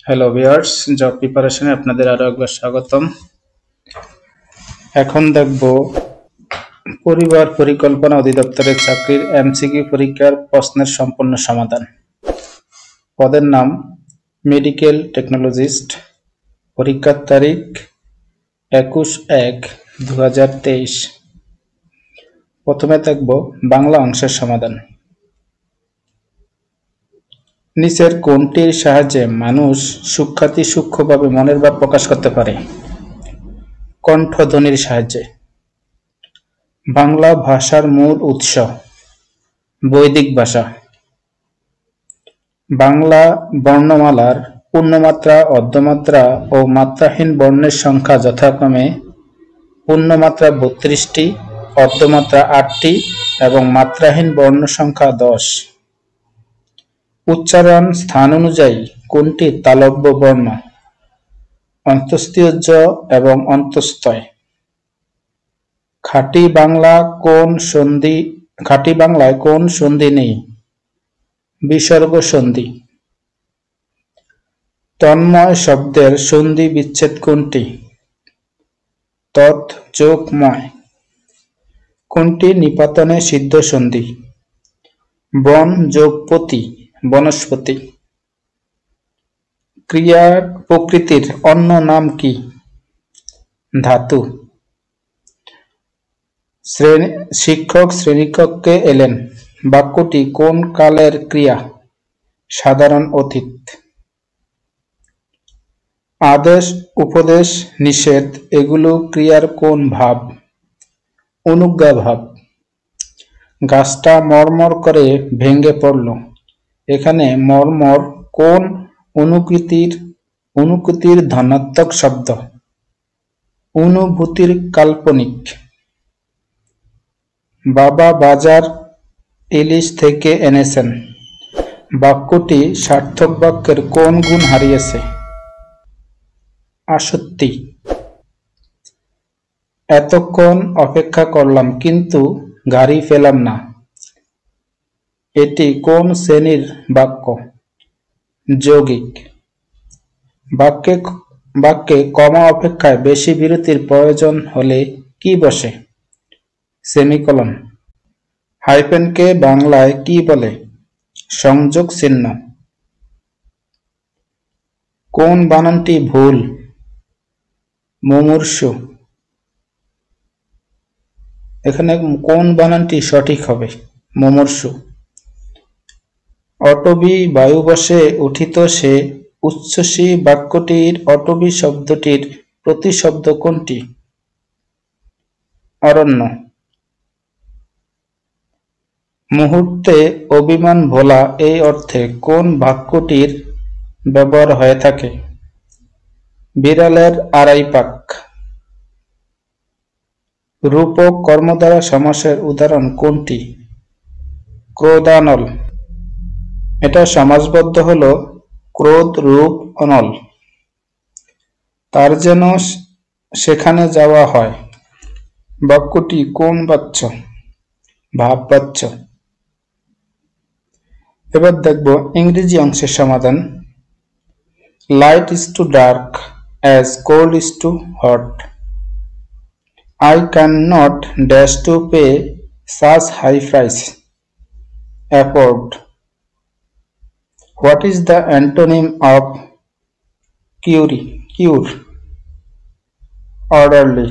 Hello viewers, job প্রিপারেশনে আপনাদের আরো একবার স্বাগতম। এখন দেখব পরিবার পরিকল্পনা অধিদপ্তরের চাকরির এমসিকিউ পরীক্ষার প্রশ্নের সম্পূর্ণ সমাধান। পদের নাম মেডিকেল টেকনোলজিস্ট, পরীক্ষার তারিখ 21/1/2023। প্রথমে দেখব বাংলা অংশের সমাধান। নিচের কোনটির সাহায্যে মানুষ সূক্ষ্মাতি সূক্ষ্মভাবে মনের ভাব প্রকাশ করতে পারে? কণ্ঠধ্বনির সাহায্যে। বাংলা ভাষার মূল উৎস বৈদিক ভাষা। বাংলা বর্ণমালার পূর্ণমাত্রা, অর্ধমাত্রা ও মাত্রাহীন বর্ণের সংখ্যা যথাক্রমে পূর্ণমাত্রা 32টি, অর্ধমাত্রা 8টি এবং মাত্রাহীন বর্ণ সংখ্যা 10। উচ্চারণ স্থান অনুযায়ী কোনটি তালব্য বর্ণ? অন্তস্থীয় জ এবং অন্তস্থয়। খাঁটি বাংলায় কোন সন্ধি নেই? বিসর্গ সন্ধি। তন্ময় শব্দের সন্ধি বিচ্ছেদ কোনটি? তৎ যোগ ময়। কোনটি নিপাতনে সিদ্ধ সন্ধি? বন যোগ পতি, বনস্পতি। ক্রিয়ার প্রকৃতির অন্য নাম কি? ধাতু। শিক্ষক শ্রেণীকক্ষে এলেন বাক্যটি কোন কালের ক্রিয়া? সাধারণ অতীত। আদেশ, উপদেশ, নিষেধ এগুলো ক্রিয়ার কোন ভাব? অনুজ্ঞা ভাব। গাছটা মরমর করে ভেঙে পড়ল, এখানে মরমর কোন অনুভূতির ধনাত্মক শব্দ? অনুভূতির কাল্পনিক। বাবা বাজার ইলিশ থেকে এনেছেন বাক্যটি সার্থক বাক্যের কোন গুণ হারিয়েছে? আসক্তি। এতক্ষণ অপেক্ষা করলাম কিন্তু গাড়ি পেলাম না, এটি কোন শ্রেণীর বাক্য? যৌগিক। বাক্যে কমা অপেক্ষায় বেশি বিরতির প্রয়োজন হলে কি বসে? সেমিকোলন। হাইফেনকে বাংলায় কি বলে? সংযোগ চিহ্ন। কোন বানানটি ভুল? মুমূর্ষু। এখানে কোন বানানটি সঠিক হবে? মুমূর্ষু। অটবি বায়ু বসে উঠিত সে উচ্ছ্বসী বাক্যটির অটবি শব্দটির প্রতিশব্দ কোনটি? অরণ্য। মুহূর্তে অভিমান ভোলা এই অর্থে কোন বাক্যটির ব্যবহার হয়ে থাকে? বিড়ালের আড়াই পাক। রূপক কর্মদ্বারা সমাসের উদাহরণ কোনটি? ক্রোধানল। এটা সমাসবদ্ধ হল ক্রোধ রূপ অনল। তার যেন সেখানে যাওয়া হয় বাক্যটি কোন বাচ্য? ভাববাচ্য। এবার দেখব ইংরেজি অংশের সমাধান। Light is to dark as cold is to hot. I cannot dash to pay such high price. Afford. What is the antonym of cure? Orderly.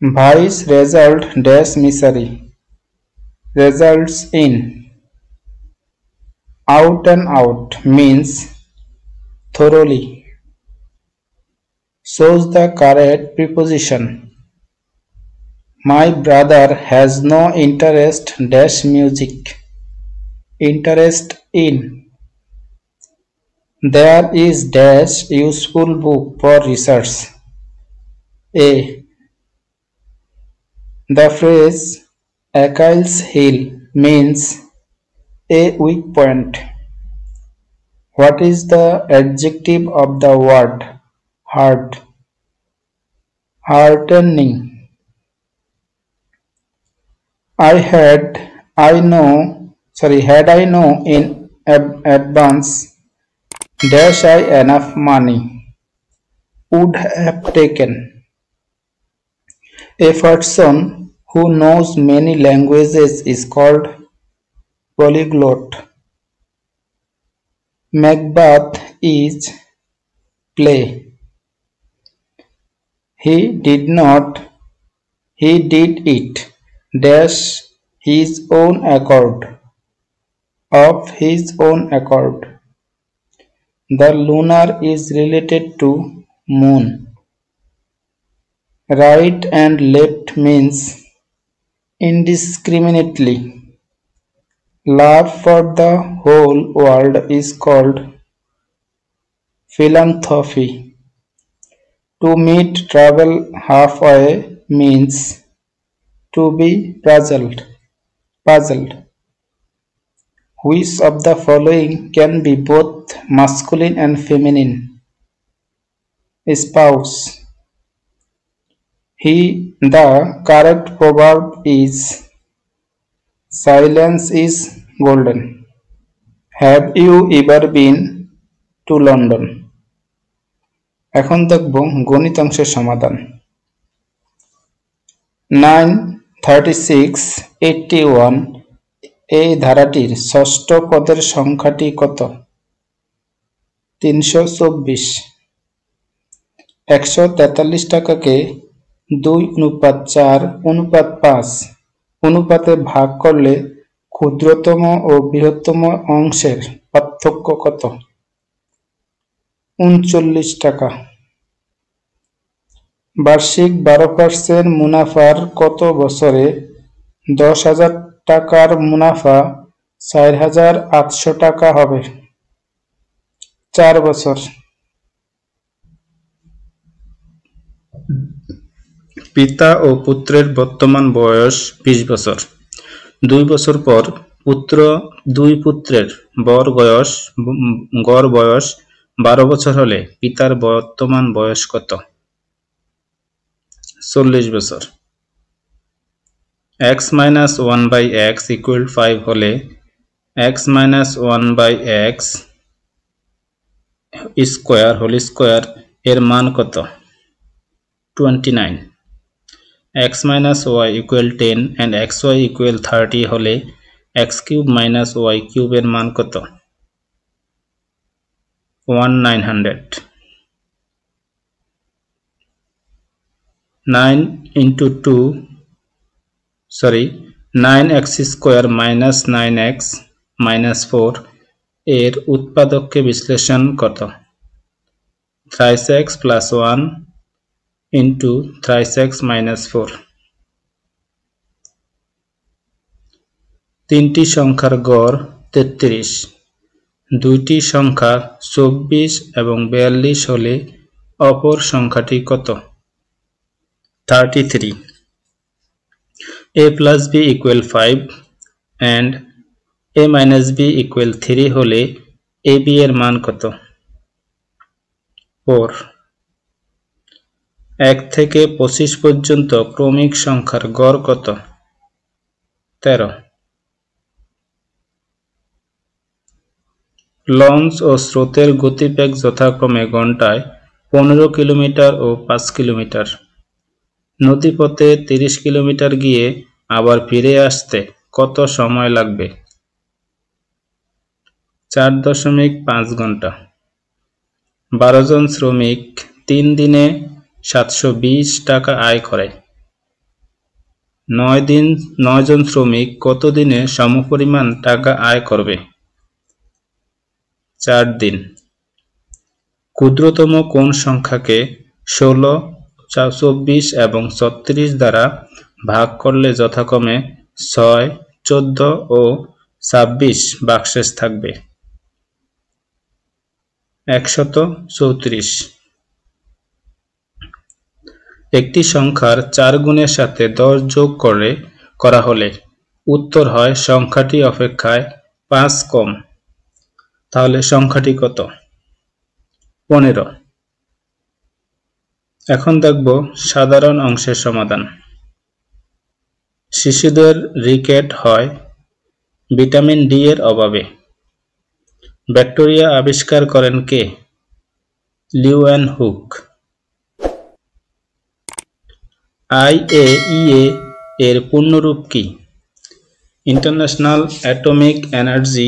Vice result dash misery. Results in. Out and out means thoroughly. Shows the correct preposition. My brother has no interest dash music. Interest in. There is dash useful book for research. A. The phrase Achilles heel means a weak point. What is the adjective of the word hard? Heartening. Had I known in advance dash I enough money would have taken. A person who knows many languages is called polyglot. Macbeth is play. He did not. He did it dash his own accord. Of his own accord. The lunar is related to moon. Right and left means indiscriminately. Love for the whole world is called philanthropy. To meet travel halfway means to be puzzled. Which of the following can be both masculine and feminine? Spouse. The correct proverb is silence is golden. Have you ever been to London? এখন দেখব গণিতাংশের সমাধান। 9, 36, 81 এই ধারাটির ষষ্ঠ পদের সংখ্যাটি কত? 324। 143 টাকাকে 2:4:5 অনুপাতে ভাগ করলে ক্ষুদ্রতম ও বৃহত্তম অংশের পার্থক্য কত? 39 টাকা। বার্ষিক 12% মুনাফার কত বছরে 10,000 টাকার মুনাফা 4,800 টাকা হবে? 4 বছর। পিতা ও পুত্রের বর্তমান বয়স 20 বছর। 2 বছর পর দুই পুত্রের গড় বয়স 12 বছর হলে পিতার বর্তমান বয়স কত? 40 বছর। x minus 1 by x equal 5 হলে x minus 1 by x square whole square এর মান কত? 29। x minus y equal 10 and xy equal 30 হলে x cube minus y cube এর মান কত? 1900। 9x square minus 9x minus 4 এর উৎপাদককে বিশ্লেষণ কত? 3x plus 1 into 3x minus 4। তিনটি সংখ্যার গড় 33, দুইটি সংখ্যা 24 এবং 42 হলে অপর সংখ্যাটি কত? 33। a plus b equal 5 and a minus b equal 3 হলে ab এর মান কত? 4। 1 থেকে 25 পর্যন্ত ক্রমিক সংখ্যার গড় কত? 13। লঞ্চ ও স্রোতের গতিবেগ যথাক্রমে ঘন্টায় 15 কিলোমিটার ও 5 কিলোমিটার। নদীপথে 30 কিলোমিটার গিয়ে আবার ফিরে আসতে কত সময় লাগবে? 4.5 ঘন্টা। 12 জন শ্রমিক 3 দিনে 720 টাকা আয় করে। 9 জন শ্রমিক কত দিনে সমপরিমাণ টাকা আয় করবে? 4 দিন। ক্ষুদ্রতম কোন সংখ্যাকে 16, 24 এবং 36 দ্বারা ভাগ করলে যথাক্রমে 6, 14 ও 26 ভাগশেষ থাকবে? 134। একটি সংখ্যার 4 গুণের সাথে 10 যোগ করা হলে উত্তর হয় সংখ্যাটি অপেক্ষায় 5 কম, তাহলে সংখ্যাটি কত? 15। এখন দেখব সাধারণ অংশের সমাধান। শিশুদের রিকেট হয় ভিটামিন ডি এর অভাবে। ব্যাকটেরিয়া আবিষ্কার করেন কে? Leeuwen hook. IAEA এর পূর্ণরূপ কি? International atomic energy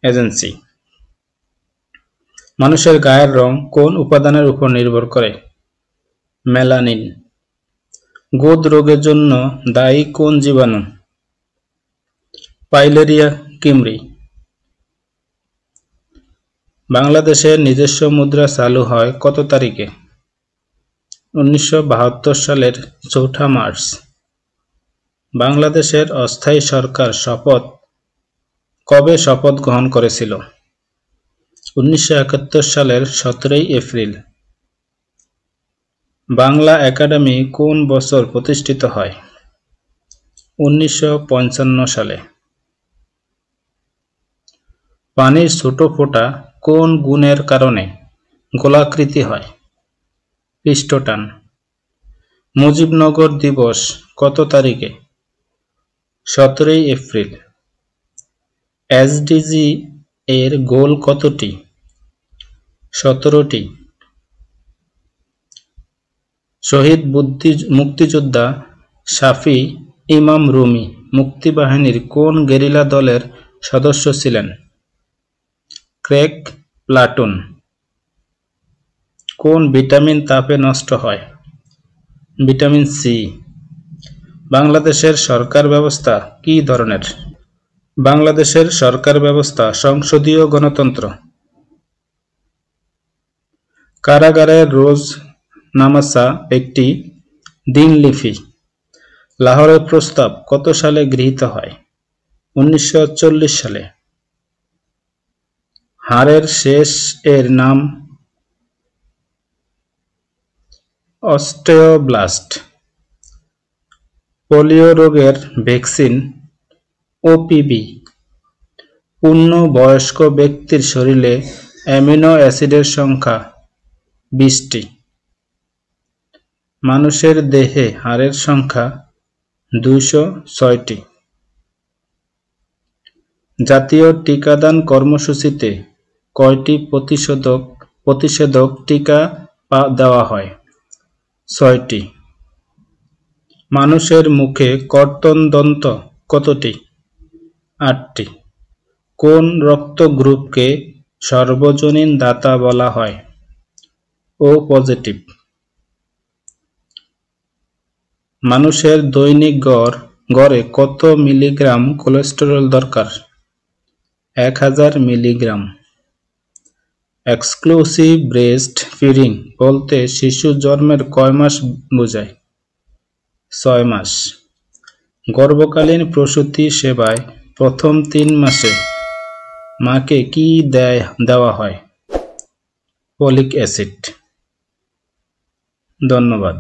agency. মানুষের গায়ের রং কোন উপাদানের উপর নির্ভর করে? মেলানিন। গোঁদ রোগের জন্য দায়ী কোন জীবাণু? পাইলেরিয়া কিমরি। বাংলাদেশের নিজস্ব মুদ্রা চালু হয় কত তারিখে? 1972 সালের 4 মার্চ। বাংলাদেশের অস্থায়ী সরকার কবে শপথ গ্রহণ করেছিল? 1971 সালের 17 এপ্রিল। বাংলা একাডেমি কোন বছর প্রতিষ্ঠিত হয়? 1955 সালে। পানির ছোট ফোঁটা কোন গুণের কারণে গোলাকৃতি হয়? পৃষ্ঠটান। মুজিবনগর দিবস কত তারিখে? 17 এপ্রিল। SDG এর গোল কতটি? 17টি। শহীদ মুক্তিযোদ্ধা শাফি ইমাম রুমি মুক্তিবাহিনীর কোন গেরিলা দলের সদস্য ছিলেন? Crack platoon. কোন ভিটামিন তাপে নষ্ট হয়? Vitamin C. বাংলাদেশের সরকার ব্যবস্থা কী ধরনের? বাংলাদেশের সরকার ব্যবস্থা সংসদীয় গণতন্ত্র। কারাগারের রোজনামাসা একটি দিনলিপি। লাহোরের প্রস্তাব কত সালে গৃহীত হয়? 1940 সালে। হাড়ের শেষ এর নাম? অস্টিওব্লাস্ট। পোলিও রোগের ভ্যাকসিন OPV। পূর্ণবয়স্ক ব্যক্তির শরীরে অ্যামিনো অ্যাসিডের সংখ্যা 20টি। মানুষের দেহে হাড়ের সংখ্যা 206টি। জাতীয় টিকাদান কর্মসূচিতে কয়টি প্রতিষেধক টিকা দেওয়া হয়? 6টি। মানুষের মুখে কর্তন দন্ত কতটি? 8টি। কোন রক্ত গ্রুপকে সর্বজনীন দাতা বলা হয়? O positive. মানুষের দৈনিক গড়ে কত মিলিগ্রাম কোলেস্টেরল দরকার? 1000 মিলিগ্রাম। এক্সক্লুসিভ ব্রেস্ট ফিডিং বলতে শিশু জন্মের কয় মাস বোঝায়? 6 মাস। গর্ভকালীন প্রসূতি সেবায় প্রথম 3 মাসে মাকে কি দেওয়া হয়? Folic acid. ধন্যবাদ।